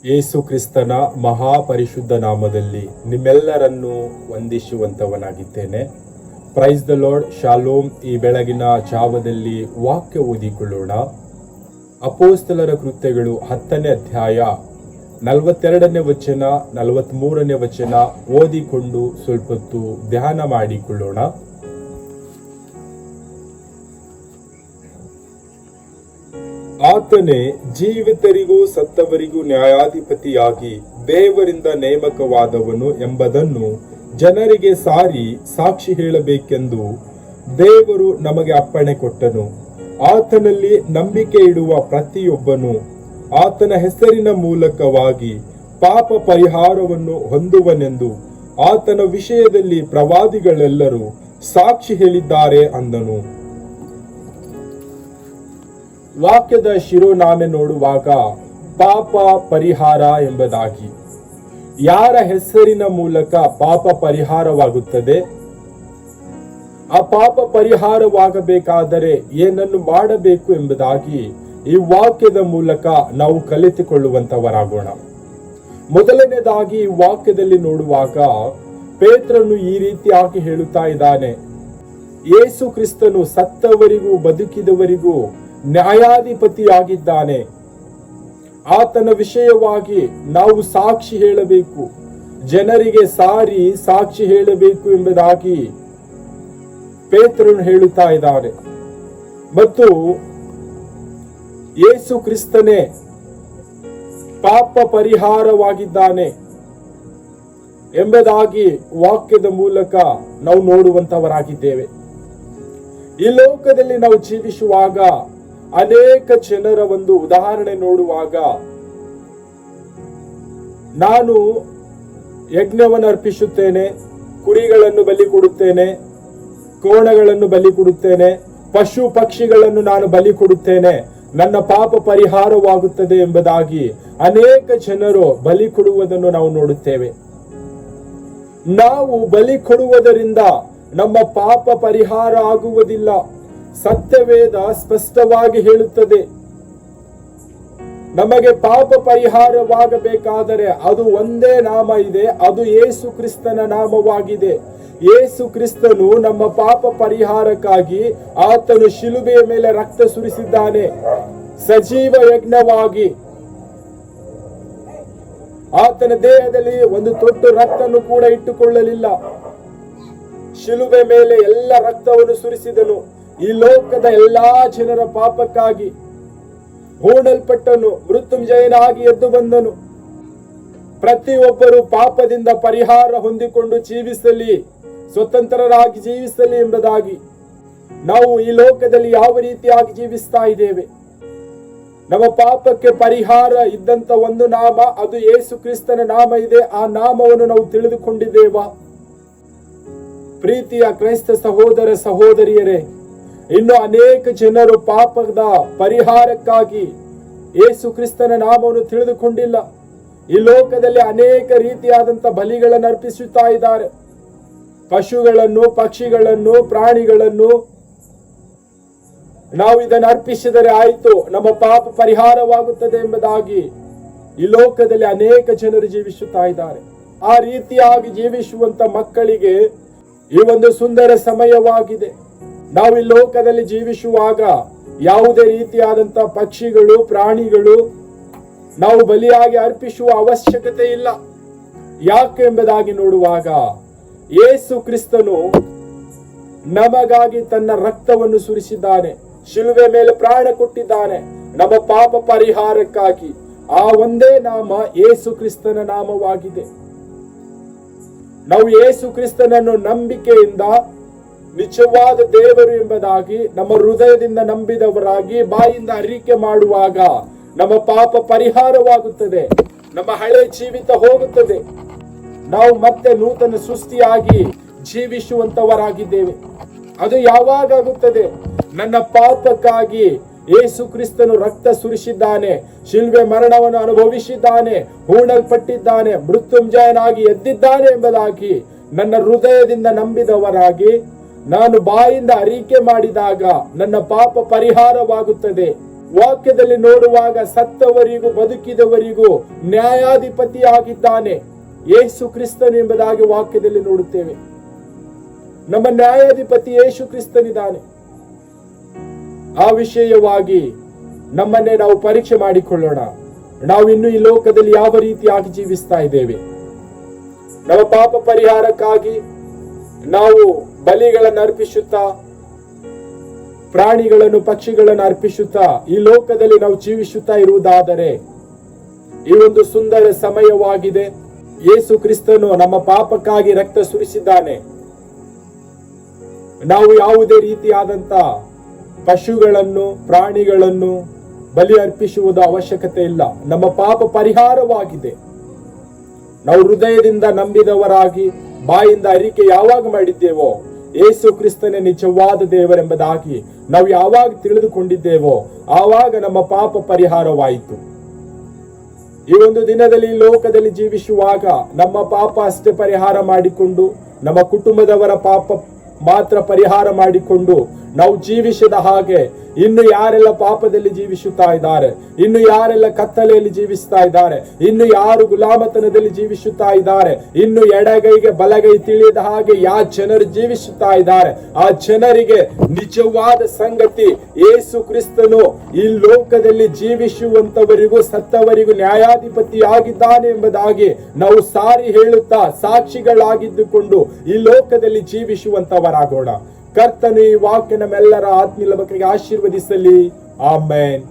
ಯೇಸು ಕ್ರಿಸ್ತನ ಮಹಾಪರಿಶುದ್ಧ ನಾಮದಲ್ಲಿ ನಿಮ್ಮೆಲ್ಲರನ್ನು ವಂದಿಸುವಂತವನಾಗಿದ್ದೇನೆ. Praise the Lord. ಶಾಲೋಮ್. ಈ ಬೆಳಗಿನ ಜಾವದಲ್ಲಿ ವಾಕ್ಯ ಓದಿಕೊಳ್ಳೋಣ. ಅಪೋಸ್ತಲರ ಕೃತ್ಯಗಳು 10ನೇ ಅಧ್ಯಾಯ 42ನೇ ವಚನ 43ನೇ ವಚನ ಓದಿಕೊಂಡು ಸ್ವಲ್ಪ ಹೊತ್ತು ಧ್ಯಾನ ಮಾಡಿಕೊಳ್ಳೋಣ. ಆತನೇ ಜೀವಿತರಿಗೂ ಸತ್ತವರಿಗೂ ನ್ಯಾಯಾಧಿಪತಿಯಾಗಿ ದೇವರಿಂದ ನೇಮಕವಾದವನು ಎಂಬುದನ್ನು ಜನರಿಗೆ ಸಾರಿ ಸಾಕ್ಷಿ ಹೇಳಬೇಕೆಂದು ದೇವರು ನಮಗೆ ಅಪ್ಪಣೆ ಕೊಟ್ಟನು. ಆತನಲ್ಲಿ ನಂಬಿಕೆ ಇಡುವ ಪ್ರತಿಯೊಬ್ಬನು ಆತನ ಹೆಸರಿನ ಮೂಲಕವಾಗಿ ಪಾಪ ಪರಿಹಾರವನ್ನು ಹೊಂದುವನೆಂದು ಆತನ ವಿಷಯದಲ್ಲಿ ಪ್ರವಾದಿಗಳೆಲ್ಲರೂ ಸಾಕ್ಷಿ ಹೇಳಿದ್ದಾರೆ ಅಂದನು. ವಾಕ್ಯದ ಶಿರೋನಾಮೆ ನೋಡುವಾಗ ಪಾಪ ಪರಿಹಾರ ಎಂಬುದಾಗಿ, ಯಾರ ಹೆಸರಿನ ಮೂಲಕ ಪಾಪ ಪರಿಹಾರವಾಗುತ್ತದೆ? ಆ ಪಾಪ ಪರಿಹಾರವಾಗಬೇಕಾದರೆ ಏನನ್ನು ಮಾಡಬೇಕು ಎಂಬುದಾಗಿ ಈ ವಾಕ್ಯದ ಮೂಲಕ ನಾವು ಕಲಿತುಕೊಳ್ಳುವಂತವರಾಗೋಣ. ಮೊದಲನೇದಾಗಿ ಈ ವಾಕ್ಯದಲ್ಲಿ ನೋಡುವಾಗ ಪೇತ್ರನು ಈ ರೀತಿಯಾಗಿ ಹೇಳುತ್ತಾ ಇದ್ದಾನೆ, ಯೇಸು ಕ್ರಿಸ್ತನು ಸತ್ತವರಿಗೂ ಬದುಕಿದವರಿಗೂ ನ್ಯಾಯಾಧಿಪತಿಯಾಗಿದ್ದಾನೆ. ಆತನ ವಿಷಯವಾಗಿ ನಾವು ಸಾಕ್ಷಿ ಹೇಳಬೇಕು, ಜನರಿಗೆ ಸಾರಿ ಸಾಕ್ಷಿ ಹೇಳಬೇಕು ಎಂಬುದಾಗಿ ಪೇತ್ರನು ಹೇಳುತ್ತಾ ಇದ್ದಾನೆ. ಮತ್ತು ಯೇಸು ಕ್ರಿಸ್ತನೇ ಪಾಪ ಪರಿಹಾರವಾಗಿದ್ದಾನೆ ಎಂಬುದಾಗಿ ವಾಕ್ಯದ ಮೂಲಕ ನಾವು ನೋಡುವಂತವರಾಗಿದ್ದೇವೆ. ಈ ಲೋಕದಲ್ಲಿ ನಾವು ಜೀವಿಸುವಾಗ ಅನೇಕ ಜನರ ಒಂದು ಉದಾಹರಣೆ ನೋಡುವಾಗ, ನಾನು ಯಜ್ಞವನ್ನು ಅರ್ಪಿಸುತ್ತೇನೆ, ಕುರಿಗಳನ್ನು ಬಲಿ ಕೊಡುತ್ತೇನೆ, ಕೋಣಗಳನ್ನು ಬಲಿ ಕೊಡುತ್ತೇನೆ, ಪಶು ಪಕ್ಷಿಗಳನ್ನು ನಾನು ಬಲಿ ಕೊಡುತ್ತೇನೆ, ನನ್ನ ಪಾಪ ಪರಿಹಾರವಾಗುತ್ತದೆ ಎಂಬುದಾಗಿ ಅನೇಕ ಜನರು ಬಲಿ ಕೊಡುವುದನ್ನು ನಾವು ನೋಡುತ್ತೇವೆ. ನಾವು ಬಲಿ ಕೊಡುವುದರಿಂದ ನಮ್ಮ ಪಾಪ ಪರಿಹಾರ ಆಗುವುದಿಲ್ಲ. ಸತ್ಯವೇದ ಸ್ಪಷ್ಟವಾಗಿ ಹೇಳುತ್ತದೆ, ನಮಗೆ ಪಾಪ ಪರಿಹಾರವಾಗಬೇಕಾದರೆ ಅದು ಒಂದೇ ನಾಮ ಇದೆ, ಅದು ಯೇಸು ಕ್ರಿಸ್ತನ ನಾಮವಾಗಿದೆ. ಯೇಸು ಕ್ರಿಸ್ತನು ನಮ್ಮ ಪಾಪ ಪರಿಹಾರಕ್ಕಾಗಿ ಆತನು ಶಿಲುಬೆಯ ಮೇಲೆ ರಕ್ತ ಸುರಿಸಿದ್ದಾನೆ, ಸಜೀವ ಯಜ್ಞವಾಗಿ. ಆತನ ದೇಹದಲ್ಲಿ ಒಂದು ತೊಟ್ಟು ರಕ್ತವನ್ನು ಕೂಡ ಇಟ್ಟುಕೊಳ್ಳಲಿಲ್ಲ. ಶಿಲುಬೆ ಮೇಲೆ ಎಲ್ಲ ರಕ್ತವನ್ನು ಸುರಿಸಿದನು. ಈ ಲೋಕದ ಎಲ್ಲಾ ಜನರ ಪಾಪಕ್ಕಾಗಿ ಹೂಣಲ್ಪಟ್ಟನು, ಮೃತ್ಯುಂಜಯನಾಗಿ ಎದ್ದು ಬಂದನು. ಪ್ರತಿಯೊಬ್ಬರು ಪಾಪದಿಂದ ಪರಿಹಾರ ಹೊಂದಿಕೊಂಡು ಜೀವಿಸಲಿ, ಸ್ವತಂತ್ರರಾಗಿ ಜೀವಿಸಲಿ ಎಂಬುದಾಗಿ ನಾವು ಈ ಲೋಕದಲ್ಲಿ ಯಾವ ರೀತಿಯಾಗಿ ಜೀವಿಸ್ತಾ ಇದ್ದೇವೆ? ನಮ್ಮ ಪಾಪಕ್ಕೆ ಪರಿಹಾರ ಇದ್ದಂತ ಒಂದು ನಾಮ, ಅದು ಯೇಸು ಕ್ರಿಸ್ತನ ನಾಮ ಇದೆ. ಆ ನಾಮವನ್ನು ನಾವು ತಿಳಿದುಕೊಂಡಿದ್ದೇವಾ? ಪ್ರೀತಿಯ ಕ್ರೈಸ್ತ ಸಹೋದರ ಸಹೋದರಿಯರೇ, ಇನ್ನು ಅನೇಕ ಜನರು ಪಾಪದ ಪರಿಹಾರಕ್ಕಾಗಿ ಯೇಸು ಕ್ರಿಸ್ತನ ನಾಮವನ್ನು ತಿಳಿದುಕೊಂಡಿಲ್ಲ. ಈ ಲೋಕದಲ್ಲಿ ಅನೇಕ ರೀತಿಯಾದಂತ ಬಲಿಗಳನ್ನು ಅರ್ಪಿಸುತ್ತಾ ಇದ್ದಾರೆ. ಪಶುಗಳನ್ನು, ಪಕ್ಷಿಗಳನ್ನು, ಪ್ರಾಣಿಗಳನ್ನು ನಾವು ಇದನ್ನು ಅರ್ಪಿಸಿದರೆ ಆಯಿತು, ನಮ್ಮ ಪಾಪ ಪರಿಹಾರವಾಗುತ್ತದೆ ಎಂಬುದಾಗಿ ಈ ಲೋಕದಲ್ಲಿ ಅನೇಕ ಜನರು ಜೀವಿಸುತ್ತಾ ಇದ್ದಾರೆ. ಆ ರೀತಿಯಾಗಿ ಜೀವಿಸುವಂತ ಮಕ್ಕಳಿಗೆ ಈ ಒಂದು ಸುಂದರ ಸಮಯವಾಗಿದೆ. ನಾವು ಈ ಲೋಕದಲ್ಲಿ ಜೀವಿಸುವಾಗ ಯಾವುದೇ ರೀತಿಯಾದಂತ ಪಕ್ಷಿಗಳು, ಪ್ರಾಣಿಗಳು ನಾವು ಬಲಿಯಾಗಿ ಅರ್ಪಿಸುವ ಅವಶ್ಯಕತೆ ಇಲ್ಲ. ಯಾಕೆ ಎಂಬುದಾಗಿ ನೋಡುವಾಗ, ಯೇಸು ಕ್ರಿಸ್ತನು ನಮಗಾಗಿ ತನ್ನ ರಕ್ತವನ್ನು ಸುರಿಸಿದ್ದಾನೆ, ಶಿಲುಬೆ ಮೇಲೆ ಪ್ರಾಣ ಕೊಟ್ಟಿದ್ದಾನೆ ನಮ್ಮ ಪಾಪ ಪರಿಹಾರಕ್ಕಾಗಿ. ಆ ಒಂದೇ ನಾಮ ಯೇಸು ಕ್ರಿಸ್ತನ ನಾಮವಾಗಿದೆ. ನಾವು ಯೇಸು ಕ್ರಿಸ್ತನನ್ನು ನಂಬಿಕೆಯಿಂದ ನಿಜವಾದ ದೇವರು ಎಂಬುದಾಗಿ ನಮ್ಮ ಹೃದಯದಿಂದ ನಂಬಿದವರಾಗಿ ಬಾಯಿಂದ ಅರಿಕೆ ಮಾಡುವಾಗ ನಮ್ಮ ಪಾಪ ಪರಿಹಾರವಾಗುತ್ತದೆ, ನಮ್ಮ ಹಳೆ ಜೀವಿತ ಹೋಗುತ್ತದೆ, ನಾವು ಮತ್ತೆ ನೂತನ ಸೃಷ್ಟಿಯಾಗಿ ಜೀವಿಸುವಂತವರಾಗಿದ್ದೇವೆ. ಅದು ಯಾವಾಗ ಆಗುತ್ತದೆ? ನನ್ನ ಪಾಪಕ್ಕಾಗಿ ಯೇಸು ಕ್ರಿಸ್ತನು ರಕ್ತ ಸುರಿಸಿದ್ದಾನೆ, ಶಿಲ್ವೆ ಮರಣವನ್ನು ಅನುಭವಿಸಿದ್ದಾನೆ, ಹೂಣಲ್ಪಟ್ಟಿದ್ದಾನೆ, ಮೃತ್ಯುಂಜಯನಾಗಿ ಎದ್ದಿದ್ದಾನೆ ಎಂಬುದಾಗಿ ನನ್ನ ಹೃದಯದಿಂದ ನಂಬಿದವರಾಗಿ ನಾನು ಬಾಯಿಂದ ಅರಿಕೆ ಮಾಡಿದಾಗ ನನ್ನ ಪಾಪ ಪರಿಹಾರವಾಗುತ್ತದೆ. ವಾಕ್ಯದಲ್ಲಿ ನೋಡುವಾಗ ಸತ್ತವರಿಗೂ ಬದುಕಿದವರಿಗೂ ನ್ಯಾಯಾಧಿಪತಿಯಾಗಿದ್ದಾನೆ ಯೇಸು ಕ್ರಿಸ್ತನು ಎಂಬುದಾಗಿ ವಾಕ್ಯದಲ್ಲಿ ನೋಡುತ್ತೇವೆ. ನಮ್ಮ ನ್ಯಾಯಾಧಿಪತಿ ಯೇಸು ಕ್ರಿಸ್ತನಿದ್ದಾನೆ. ಆ ವಿಷಯವಾಗಿ ನಮ್ಮನ್ನೇ ನಾವು ಪರೀಕ್ಷೆ ಮಾಡಿಕೊಳ್ಳೋಣ. ನಾವು ಇನ್ನು ಈ ಲೋಕದಲ್ಲಿ ಯಾವ ರೀತಿಯಾಗಿ ಜೀವಿಸ್ತಾ ಇದ್ದೇವೆ? ನಮ್ಮ ಪಾಪ ಪರಿಹಾರಕ್ಕಾಗಿ ನಾವು ಬಲಿಗಳನ್ನು ಅರ್ಪಿಸುತ್ತಾ, ಪ್ರಾಣಿಗಳನ್ನು ಪಕ್ಷಿಗಳನ್ನು ಅರ್ಪಿಸುತ್ತಾ ಈ ಲೋಕದಲ್ಲಿ ನಾವು ಜೀವಿಸುತ್ತಾ ಇರುವುದಾದರೆ ಈ ಒಂದು ಸುಂದರ ಸಮಯವಾಗಿದೆ. ಯೇಸು ಕ್ರಿಸ್ತನು ನಮ್ಮ ಪಾಪಕ್ಕಾಗಿ ರಕ್ತ ಸುರಿಸಿದ್ದಾನೆ. ನಾವು ಯಾವುದೇ ರೀತಿಯಾದಂತ ಪಶುಗಳನ್ನು ಪ್ರಾಣಿಗಳನ್ನು ಬಲಿ ಅರ್ಪಿಸುವುದು ಅವಶ್ಯಕತೆ ಇಲ್ಲ. ನಮ್ಮ ಪಾಪ ಪರಿಹಾರವಾಗಿದೆ. ನಾವು ಹೃದಯದಿಂದ ನಂಬಿದವರಾಗಿ ಬಾಯಿಂದ ಅರಿಕೆ ಯಾವಾಗ ಮಾಡಿದ್ದೇವೋ ಯೇಸು ಕ್ರಿಸ್ತನೇ ನಿಜವಾದ ದೇವರೆಂಬುದಾಗಿ ನಾವು ಯಾವಾಗ ತಿಳಿದುಕೊಂಡಿದ್ದೇವೋ ಆವಾಗ ನಮ್ಮ ಪಾಪ ಪರಿಹಾರವಾಯಿತು. ಈ ಒಂದು ದಿನದಲ್ಲಿ ಲೋಕದಲ್ಲಿ ಜೀವಿಸುವಾಗ ನಮ್ಮ ಪಾಪ ಅಷ್ಟೇ ಪರಿಹಾರ ಮಾಡಿಕೊಂಡು, ನಮ್ಮ ಕುಟುಂಬದವರ ಪಾಪ ಮಾತ್ರ ಪರಿಹಾರ ಮಾಡಿಕೊಂಡು ನಾವು ಜೀವಿಸದ ಹಾಗೆ ಇನ್ನು ಯಾರೆಲ್ಲ ಪಾಪದಲ್ಲಿ ಜೀವಿಸುತ್ತಾ ಇದ್ದಾರೆ, ಇನ್ನು ಯಾರೆಲ್ಲ ಕತ್ತಲೆಯಲ್ಲಿ ಜೀವಿಸ್ತಾ ಇದ್ದಾರೆ, ಇನ್ನು ಯಾರು ಗುಲಾಮತನದಲ್ಲಿ ಜೀವಿಸುತ್ತಾ ಇದ್ದಾರೆ, ಇನ್ನು ಎಡಗೈಗೆ ಬಲಗೈ ತಿಳಿಯದ ಹಾಗೆ ಜನರು ಜೀವಿಸುತ್ತಾ ಇದ್ದಾರೆ, ಆ ಜನರಿಗೆ ನಿಜವಾದ ಸಂಗತಿ ಯೇಸು ಕ್ರಿಸ್ತನು ಈ ಲೋಕದಲ್ಲಿ ಜೀವಿಸುವಂತವರಿಗೂ ಸತ್ತವರಿಗೂ ನ್ಯಾಯಾಧಿಪತಿ ಆಗಿದ್ದಾನೆ ಎಂಬುದಾಗಿ ನಾವು ಸಾರಿ ಹೇಳುತ್ತಾ ಸಾಕ್ಷಿಗಳಾಗಿದ್ದುಕೊಂಡು ಈ ಲೋಕದಲ್ಲಿ ಜೀವಿಸುವಂತವರಾಗೋಣ. ಕರ್ತನು ಈ ವಾಕ್ಯ ನಮ್ಮೆಲ್ಲರ ಆತ್ಮೀಯ ಬಗೆಗೆ ಆಶೀರ್ವದಿಸಲಿ. ಆಮೆನ್.